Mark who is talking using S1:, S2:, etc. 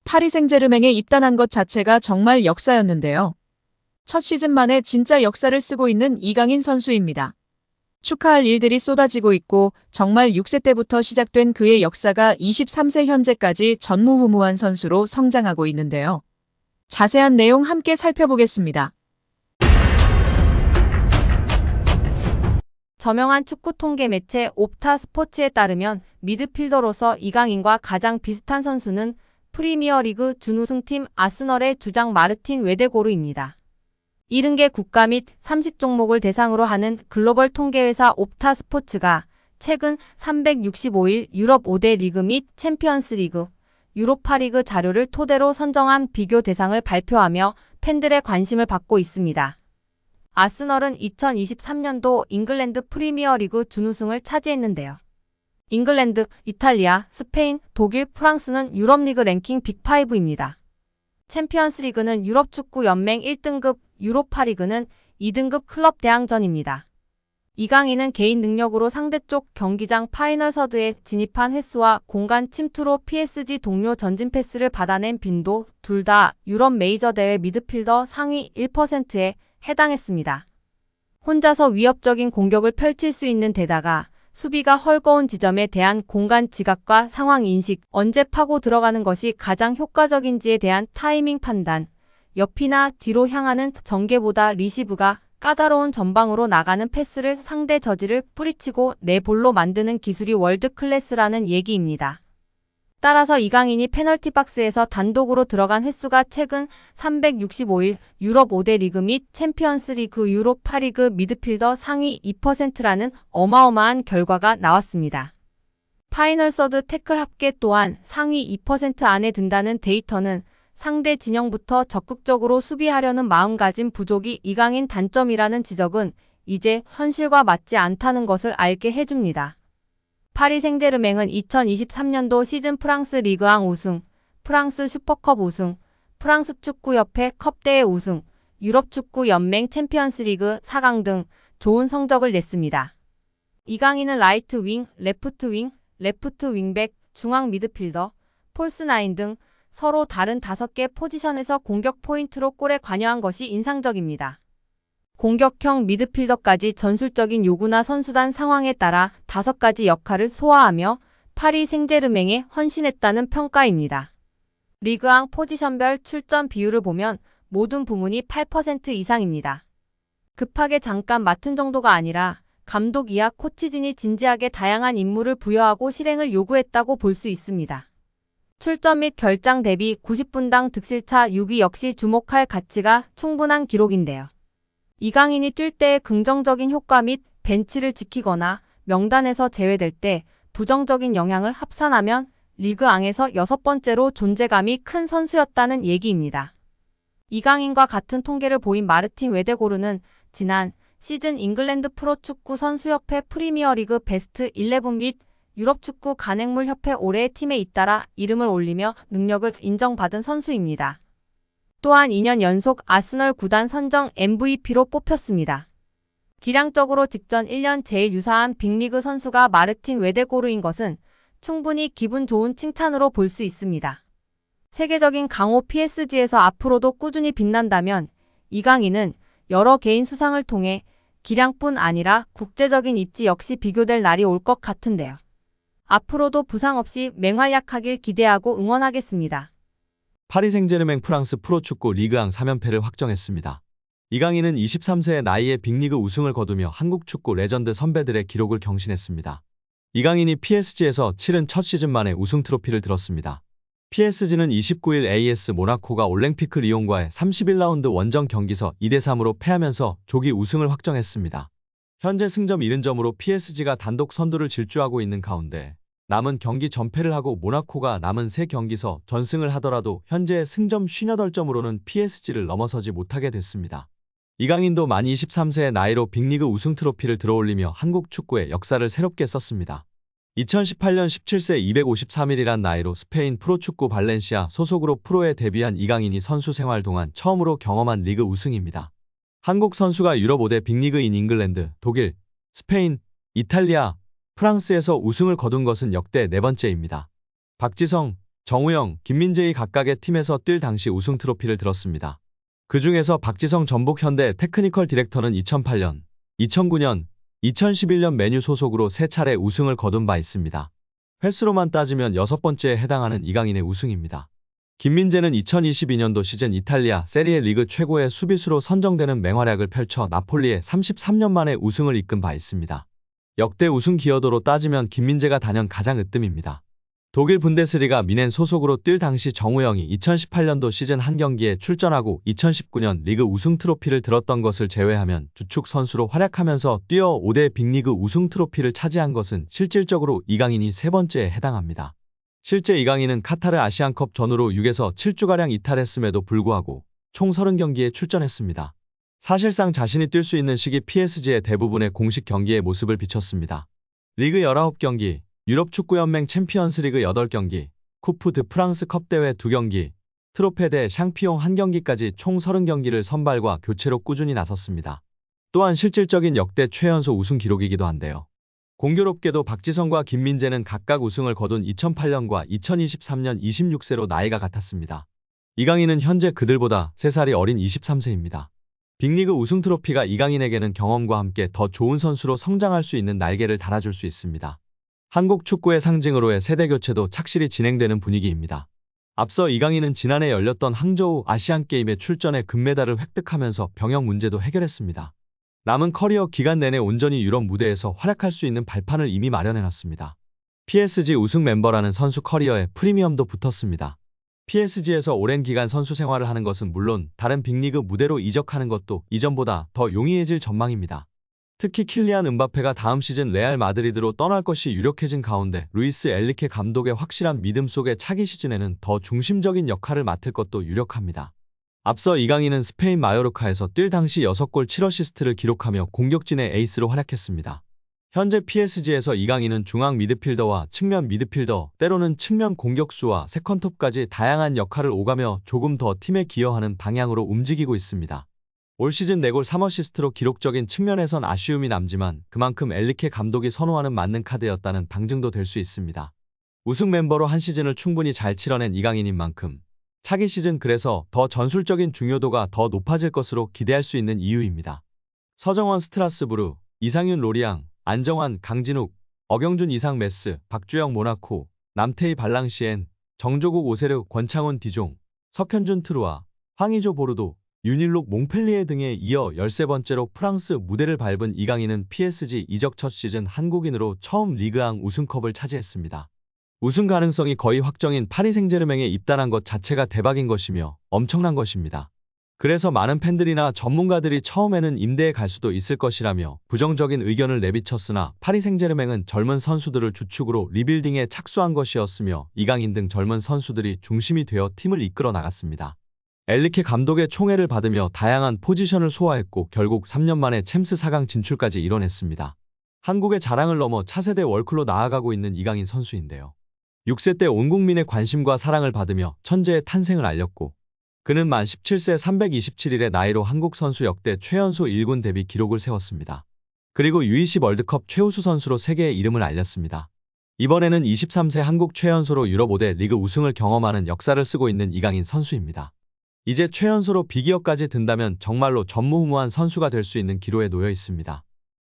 S1: 파리 생제르맹에 입단한 것 자체가 정말 역사였는데요. 첫 시즌 만에 진짜 역사를 쓰고 있는 이강인 선수입니다. 축하할 일들이 쏟아지고 있고 정말 6세 때부터 시작된 그의 역사가 23세 현재까지 전무후무한 선수로 성장하고 있는데요. 자세한 내용 함께 살펴보겠습니다.
S2: 저명한 축구 통계 매체 옵타 스포츠에 따르면 미드필더로서 이강인과 가장 비슷한 선수는 프리미어리그 준우승팀 아스널의 주장 마르틴 웨데고르입니다. 70개 국가 및 30종목을 대상으로 하는 글로벌 통계회사 옵타 스포츠가 최근 365일 유럽 5대 리그 및 챔피언스 리그, 유로파리그 자료를 토대로 선정한 비교 대상을 발표하며 팬들의 관심을 받고 있습니다. 아스널은 2023년도 잉글랜드 프리미어리그 준우승을 차지했는데요. 잉글랜드, 이탈리아, 스페인, 독일, 프랑스는 유럽리그 랭킹 빅5입니다. 챔피언스리그는 유럽축구연맹 1등급, 유로파리그는 2등급 클럽 대항전입니다. 이강인은 개인 능력으로 상대쪽 경기장 파이널 서드에 진입한 횟수와 공간 침투로 PSG 동료 전진 패스를 받아낸 빈도 둘 다 유럽 메이저 대회 미드필더 상위 1%에 해당했습니다. 혼자서 위협적인 공격을 펼칠 수 있는 데다가 수비가 헐거운 지점에 대한 공간 지각과 상황 인식, 언제 파고 들어가는 것이 가장 효과적인지에 대한 타이밍 판단, 옆이나 뒤로 향하는 전개보다 리시브가 까다로운 전방으로 나가는 패스를 상대 저지를 뿌리치고 내 볼로 만드는 기술이 월드 클래스라는 얘기입니다. 따라서 이강인이 페널티 박스에서 단독으로 들어간 횟수가 최근 365일 유럽 5대 리그 및 챔피언스 리그 유로파리그 미드필더 상위 2%라는 어마어마한 결과가 나왔습니다. 파이널 서드 태클 합계 또한 상위 2% 안에 든다는 데이터는 상대 진영부터 적극적으로 수비하려는 마음가짐 부족이 이강인 단점이라는 지적은 이제 현실과 맞지 않다는 것을 알게 해줍니다. 파리 생제르맹은 2023년도 시즌 프랑스 리그앙 우승, 프랑스 슈퍼컵 우승, 프랑스 축구협회 컵대회 우승, 유럽축구연맹 챔피언스리그 4강 등 좋은 성적을 냈습니다. 이강인은 라이트 윙, 레프트 윙백, 중앙 미드필더, 폴스9 등 서로 다른 5개 포지션에서 공격 포인트로 골에 관여한 것이 인상적입니다. 공격형 미드필더까지 전술적인 요구나 선수단 상황에 따라 5가지 역할을 소화하며 파리 생제르맹에 헌신했다는 평가입니다. 리그앙 포지션별 출전 비율을 보면 모든 부문이 8% 이상입니다. 급하게 잠깐 맡은 정도가 아니라 감독 이하 코치진이 진지하게 다양한 임무를 부여하고 실행을 요구했다고 볼 수 있습니다. 출전 및 결장 대비 90분당 득실차 6위 역시 주목할 가치가 충분한 기록인데요. 이강인이 뛸 때의 긍정적인 효과 및 벤치를 지키거나 명단에서 제외될 때 부정적인 영향을 합산하면 리그앙에서 6번째로 존재감이 큰 선수였다는 얘기입니다. 이강인과 같은 통계를 보인 마르틴 웨데고르는 지난 시즌 잉글랜드 프로축구 선수협회 프리미어리그 베스트 11 및 유럽축구 간행물 협회 올해의 팀에 잇따라 이름을 올리며 능력을 인정받은 선수입니다. 또한 2년 연속 아스널 구단 선정 MVP로 뽑혔습니다. 기량적으로 직전 1년 제일 유사한 빅리그 선수가 마르틴 웨데고르인 것은 충분히 기분 좋은 칭찬으로 볼 수 있습니다. 세계적인 강호 PSG에서 앞으로도 꾸준히 빛난다면 이강인은 여러 개인 수상을 통해 기량뿐 아니라 국제적인 입지 역시 비교될 날이 올 것 같은데요. 앞으로도 부상 없이 맹활약하길 기대하고 응원하겠습니다.
S3: 파리 생제르맹 프랑스 프로축구 리그앙 3연패를 확정했습니다. 이강인은 23세의 나이에 빅리그 우승을 거두며 한국 축구 레전드 선배들의 기록을 경신했습니다. 이강인이 PSG에서 치른 첫 시즌 만에 우승 트로피를 들었습니다. PSG는 29일 AS 모나코가 올랭피크 리옹과의 31라운드 원정 경기서 2대3으로 패하면서 조기 우승을 확정했습니다. 현재 승점 70점으로 PSG가 단독 선두를 질주하고 있는 가운데 남은 경기 전패를 하고 모나코가 남은 3경기서 전승을 하더라도 현재 승점 58점으로는 PSG를 넘어서지 못하게 됐습니다. 이강인도 만 23세의 나이로 빅리그 우승 트로피를 들어올리며 한국 축구의 역사를 새롭게 썼습니다. 2018년 17세 253일이란 나이로 스페인 프로축구 발렌시아 소속으로 프로에 데뷔한 이강인이 선수 생활 동안 처음으로 경험한 리그 우승입니다. 한국 선수가 유럽 5대 빅리그인 잉글랜드, 독일, 스페인, 이탈리아, 프랑스에서 우승을 거둔 것은 역대 4번째입니다. 박지성, 정우영, 김민재의 각각의 팀에서 뛸 당시 우승 트로피를 들었습니다. 그 중에서 박지성 전북 현대 테크니컬 디렉터는 2008년, 2009년, 2011년 맨유 소속으로 3차례 우승을 거둔 바 있습니다. 횟수로만 따지면 6번째에 해당하는 이강인의 우승입니다. 김민재는 2022년도 시즌 이탈리아 세리에 리그 최고의 수비수로 선정되는 맹활약을 펼쳐 나폴리에 33년 만에 우승을 이끈 바 있습니다. 역대 우승 기여도로 따지면 김민재가 단연 가장 으뜸입니다. 독일 분데스리가 미넨 소속으로 뛸 당시 정우영이 2018년도 시즌 한 경기에 출전하고 2019년 리그 우승 트로피를 들었던 것을 제외하면 주축 선수로 활약하면서 뛰어 5대 빅리그 우승 트로피를 차지한 것은 실질적으로 이강인이 3번째에 해당합니다. 실제 이강인은 카타르 아시안컵 전후로 6에서 7주가량 이탈했음에도 불구하고 총 30경기에 출전했습니다. 사실상 자신이 뛸 수 있는 시기 PSG의 대부분의 공식 경기에 모습을 비췄습니다. 리그 19경기, 유럽축구연맹 챔피언스리그 8경기, 쿠프 드 프랑스 컵 대회 2경기, 트로페 대 샹피용 1경기까지 총 30경기를 선발과 교체로 꾸준히 나섰습니다. 또한 실질적인 역대 최연소 우승 기록이기도 한데요. 공교롭게도 박지성과 김민재는 각각 우승을 거둔 2008년과 2023년 26세로 나이가 같았습니다. 이강인은 현재 그들보다 3살이 어린 23세입니다. 빅리그 우승 트로피가 이강인에게는 경험과 함께 더 좋은 선수로 성장할 수 있는 날개를 달아줄 수 있습니다. 한국 축구의 상징으로의 세대교체도 착실히 진행되는 분위기입니다. 앞서 이강인은 지난해 열렸던 항저우 아시안게임에 출전해 금메달을 획득하면서 병역 문제도 해결했습니다. 남은 커리어 기간 내내 온전히 유럽 무대에서 활약할 수 있는 발판을 이미 마련해놨습니다. PSG 우승 멤버라는 선수 커리어에 프리미엄도 붙었습니다. PSG에서 오랜 기간 선수 생활을 하는 것은 물론 다른 빅리그 무대로 이적하는 것도 이전보다 더 용이해질 전망입니다. 특히 킬리안 음바페가 다음 시즌 레알 마드리드로 떠날 것이 유력해진 가운데 루이스 엔리케 감독의 확실한 믿음 속에 차기 시즌에는 더 중심적인 역할을 맡을 것도 유력합니다. 앞서 이강인은 스페인 마요르카에서 뛸 당시 6골 7어시스트를 기록하며 공격진의 에이스로 활약했습니다. 현재 PSG에서 이강인은 중앙 미드필더와 측면 미드필더, 때로는 측면 공격수와 세컨톱까지 다양한 역할을 오가며 조금 더 팀에 기여하는 방향으로 움직이고 있습니다. 올 시즌 4골 3어시스트로 기록적인 측면에선 아쉬움이 남지만 그만큼 엔리케 감독이 선호하는 맞는 카드였다는 방증도 될 수 있습니다. 우승 멤버로 한 시즌을 충분히 잘 치러낸 이강인인 만큼 차기 시즌 그래서 더 전술적인 중요도가 더 높아질 것으로 기대할 수 있는 이유입니다. 서정원 스트라스부르, 이상윤 로리앙, 안정환 강진욱, 어경준 이상 메스, 박주영 모나코, 남태희 발랑시엔, 정조국 오세르 권창훈 디종, 석현준 트루아, 황의조 보르도, 윤일록 몽펠리에 등에 이어 13번째로 프랑스 무대를 밟은 이강인은 PSG 이적 첫 시즌 한국인으로 처음 리그앙 우승컵을 차지했습니다. 우승 가능성이 거의 확정인 파리 생제르맹에 입단한 것 자체가 대박인 것이며 엄청난 것입니다. 그래서 많은 팬들이나 전문가들이 처음에는 임대에 갈 수도 있을 것이라며 부정적인 의견을 내비쳤으나 파리 생제르맹은 젊은 선수들을 주축으로 리빌딩에 착수한 것이었으며 이강인 등 젊은 선수들이 중심이 되어 팀을 이끌어 나갔습니다. 엔리케 감독의 총애를 받으며 다양한 포지션을 소화했고 결국 3년 만에 챔스 4강 진출까지 이뤄냈습니다. 한국의 자랑을 넘어 차세대 월클로 나아가고 있는 이강인 선수인데요. 6세 때 온 국민의 관심과 사랑을 받으며 천재의 탄생을 알렸고 그는 만 17세 327일의 나이로 한국 선수 역대 최연소 1군 데뷔 기록을 세웠습니다. 그리고 U20 월드컵 최우수 선수로 세계의 이름을 알렸습니다. 이번에는 23세 한국 최연소로 유럽 5대 리그 우승을 경험하는 역사를 쓰고 있는 이강인 선수입니다. 이제 최연소로 비기어까지 든다면 정말로 전무후무한 선수가 될 수 있는 기로에 놓여 있습니다.